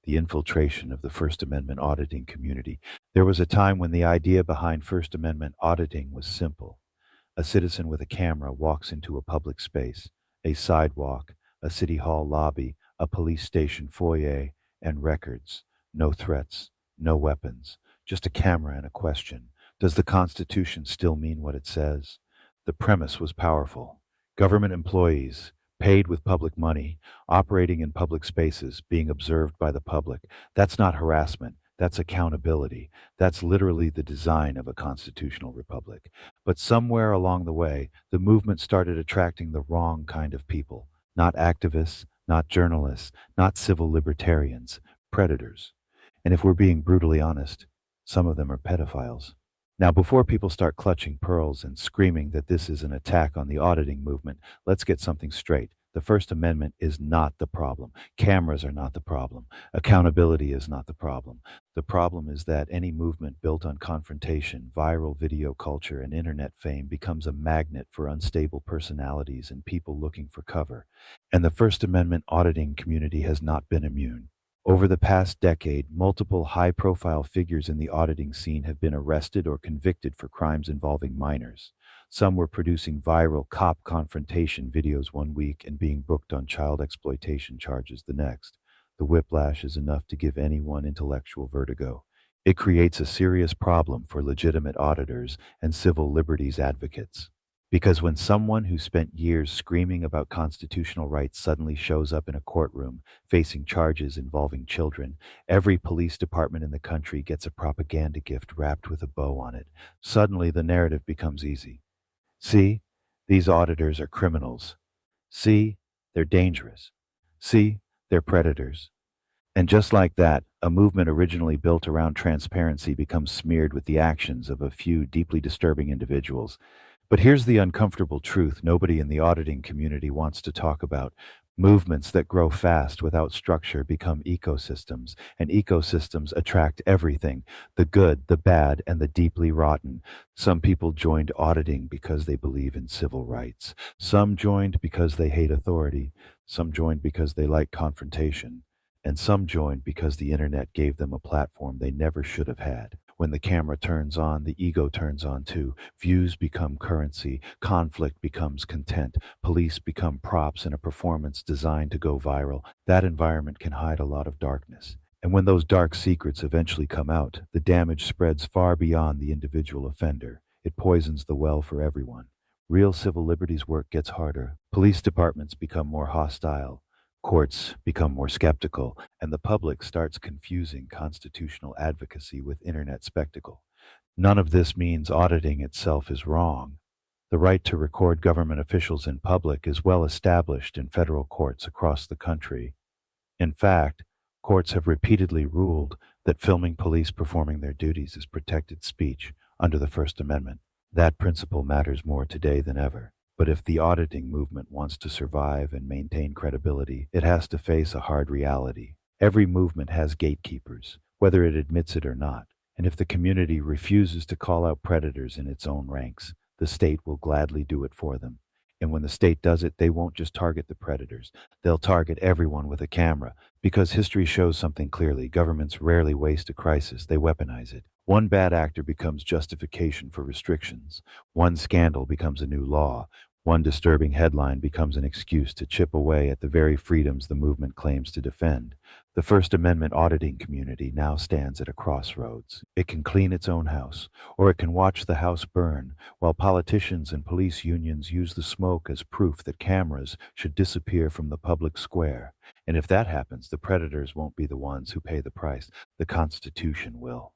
the infiltration of the First Amendment auditing community. There was a time when the idea behind First Amendment auditing was simple. A citizen with a camera walks into a public space, a sidewalk, a city hall lobby, a police station foyer, and records. No threats, no weapons, just a camera and a question. Does the Constitution still mean what it says? The premise was powerful. Government employees, paid with public money, operating in public spaces, being observed by the public. That's not harassment. That's accountability. That's literally the design of a constitutional republic. But somewhere along the way, the movement started attracting the wrong kind of people. Not activists, not journalists, not civil libertarians, predators. And if we're being brutally honest, some of them are pedophiles. Now, before people start clutching pearls and screaming that this is an attack on the auditing movement, let's get something straight. The First Amendment is not the problem. Cameras are not the problem. Accountability is not the problem. The problem is that any movement built on confrontation, viral video culture, and internet fame becomes a magnet for unstable personalities and people looking for cover. And the First Amendment auditing community has not been immune. Over the past decade, multiple high-profile figures in the auditing scene have been arrested or convicted for crimes involving minors. Some were producing viral cop confrontation videos one week and being booked on child exploitation charges the next. The whiplash is enough to give anyone intellectual vertigo. It creates a serious problem for legitimate auditors and civil liberties advocates. Because when someone who spent years screaming about constitutional rights suddenly shows up in a courtroom facing charges involving children, every police department in the country gets a propaganda gift wrapped with a bow on it. Suddenly the narrative becomes easy. See, these auditors are criminals. See, they're dangerous. See, they're predators. And just like that, a movement originally built around transparency becomes smeared with the actions of a few deeply disturbing individuals. But here's the uncomfortable truth nobody in the auditing community wants to talk about. Movements that grow fast without structure become ecosystems, and ecosystems attract everything, the good, the bad, and the deeply rotten. Some people joined auditing because they believe in civil rights. Some joined because they hate authority. Some joined because they like confrontation. And some joined because the internet gave them a platform they never should have had. When the camera turns on, the ego turns on too. Views become currency. Conflict becomes content. Police become props in a performance designed to go viral. That environment can hide a lot of darkness. And when those dark secrets eventually come out, the damage spreads far beyond the individual offender. It poisons the well for everyone. Real civil liberties work gets harder. Police departments become more hostile. Courts become more skeptical, and the public starts confusing constitutional advocacy with internet spectacle. None of this means auditing itself is wrong. The right to record government officials in public is well established in federal courts across the country. In fact, courts have repeatedly ruled that filming police performing their duties is protected speech under the First Amendment. That principle matters more today than ever. But if the auditing movement wants to survive and maintain credibility, it has to face a hard reality. Every movement has gatekeepers, whether it admits it or not. And if the community refuses to call out predators in its own ranks, the state will gladly do it for them. And when the state does it, they won't just target the predators. They'll target everyone with a camera. Because history shows something clearly, governments rarely waste a crisis, they weaponize it. One bad actor becomes justification for restrictions. One scandal becomes a new law. One disturbing headline becomes an excuse to chip away at the very freedoms the movement claims to defend. The First Amendment auditing community now stands at a crossroads. It can clean its own house, or it can watch the house burn, while politicians and police unions use the smoke as proof that cameras should disappear from the public square. And if that happens, the predators won't be the ones who pay the price. The Constitution will.